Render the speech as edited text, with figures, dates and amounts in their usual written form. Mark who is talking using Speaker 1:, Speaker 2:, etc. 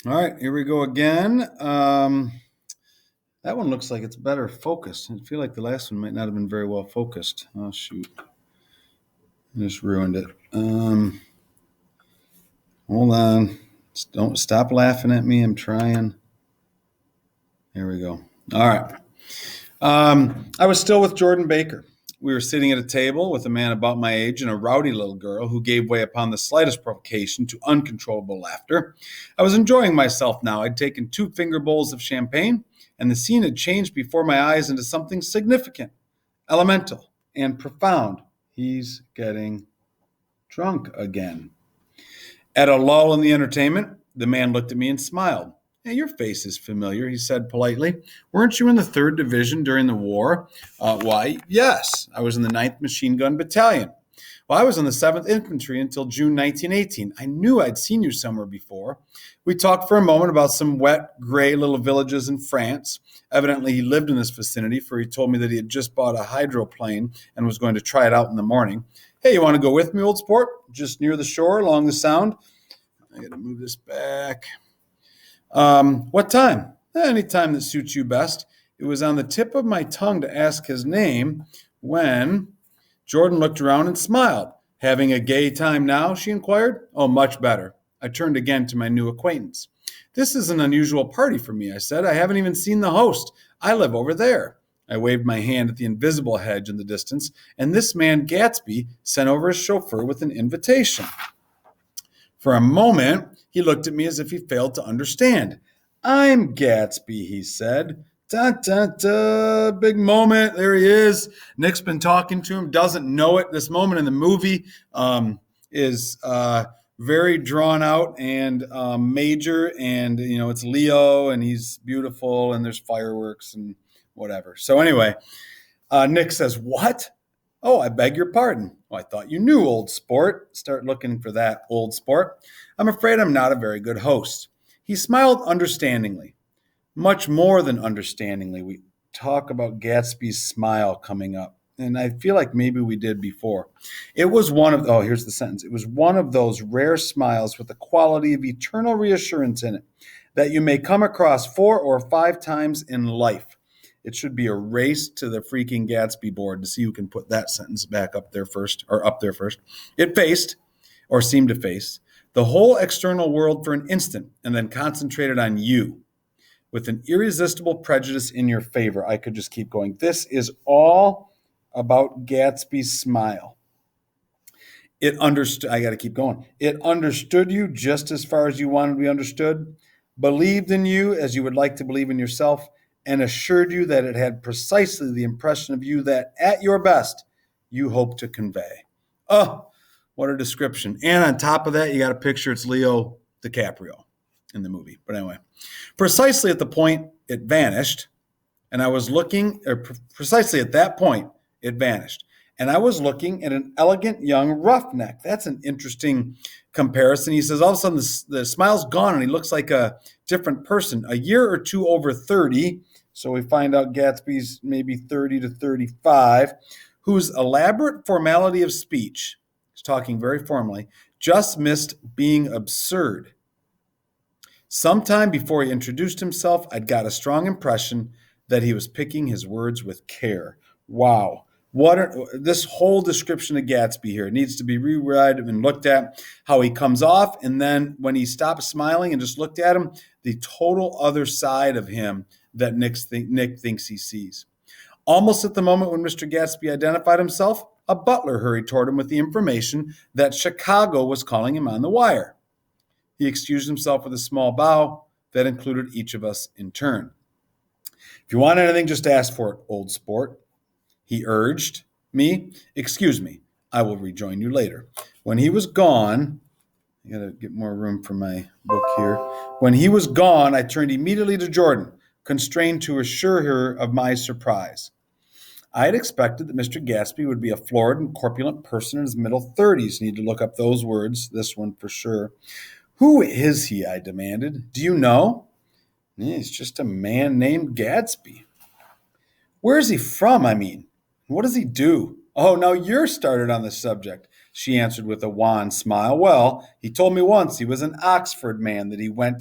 Speaker 1: All right, here we go again. That one looks like it's better focused. I feel like the last one might not have been very well focused. Oh, shoot. I just ruined it. Hold on. Don't stop laughing at me. I'm trying. Here we go. All right. I was still with Jordan Baker. We were sitting at a table with a man about my age and a rowdy little girl who gave way upon the slightest provocation to uncontrollable laughter. I was enjoying myself now. I'd taken 2 finger bowls of champagne, and the scene had changed before my eyes into something significant, elemental, and profound. He's getting drunk again. At a lull in the entertainment, the man looked at me and smiled. Hey, your face is familiar, he said politely. Weren't you in the 3rd Division during the war? Why, yes. I was in the 9th Machine Gun Battalion. Well, I was in the 7th Infantry until June 1918. I knew I'd seen you somewhere before. We talked for a moment about some wet, gray little villages in France. Evidently, he lived in this vicinity, for he told me that he had just bought a hydroplane and was going to try it out in the morning. Hey, you want to go with me, old sport? Just near the shore along the Sound? I got to move this back. What time? Any time that suits you best. It was on the tip of my tongue to ask his name when Jordan looked around and smiled. Having a gay time now, she inquired. Oh, much better. I turned again to my new acquaintance. This is an unusual party for me, I said. I haven't even seen the host. I live over there. I waved my hand at the invisible hedge in the distance, and this man, Gatsby, sent over his chauffeur with an invitation. For a moment, he looked at me as if he failed to understand. I'm Gatsby, he said. Da, da, da, big moment. There he is. Nick's been talking to him, doesn't know it. This moment in the movie is very drawn out and major. And, it's Leo and he's beautiful and there's fireworks and whatever. So anyway, Nick says, what? Oh, I beg your pardon. Well, I thought you knew, old sport. Start looking for that, old sport. I'm afraid I'm not a very good host. He smiled understandingly, much more than understandingly. We talk about Gatsby's smile coming up, and I feel like maybe we did before. It was here's the sentence. It was one of those rare smiles with the quality of eternal reassurance in it that you may come across 4 or 5 times in life. It should be a race to the freaking Gatsby board to see who can put that sentence back up there first. It faced, or seemed to face, the whole external world for an instant and then concentrated on you with an irresistible prejudice in your favor. I could just keep going. This is all about Gatsby's smile. I got to keep going. It understood you just as far as you wanted to be understood, believed in you as you would like to believe in yourself, and assured you that it had precisely the impression of you that, at your best, you hope to convey. Oh, what a description. And on top of that, you got a picture. It's Leo DiCaprio in the movie. But anyway, precisely at the point it vanished, and I was looking, precisely at that point, it vanished. And I was looking at an elegant young roughneck. That's an interesting comparison. He says all of a sudden the smile's gone and he looks like a different person, a year or two over 30. So we find out Gatsby's maybe 30 to 35, whose elaborate formality of speech, he's talking very formally, just missed being absurd. Sometime before he introduced himself, I'd got a strong impression that he was picking his words with care. Wow. This whole description of Gatsby here needs to be reread and looked at, how he comes off, and then when he stops smiling and just looked at him, the total other side of him that Nick thinks he sees. Almost at the moment when Mr. Gatsby identified himself, a butler hurried toward him with the information that Chicago was calling him on the wire. He excused himself with a small bow that included each of us in turn. If you want anything, just ask for it, old sport. He urged me. Excuse me, I will rejoin you later. When he was gone, I got to get more room for my book here. When he was gone, I turned immediately to Jordan, constrained to assure her of my surprise. I had expected that Mr. Gatsby would be a florid and corpulent person in his middle 30s. Need to look up those words, this one for sure. Who is he? I demanded. Do you know? He's just a man named Gatsby. Where is he from, I mean? What does he do? Oh, now you're started on the subject, she answered with a wan smile. Well, he told me once he was an Oxford man, that he went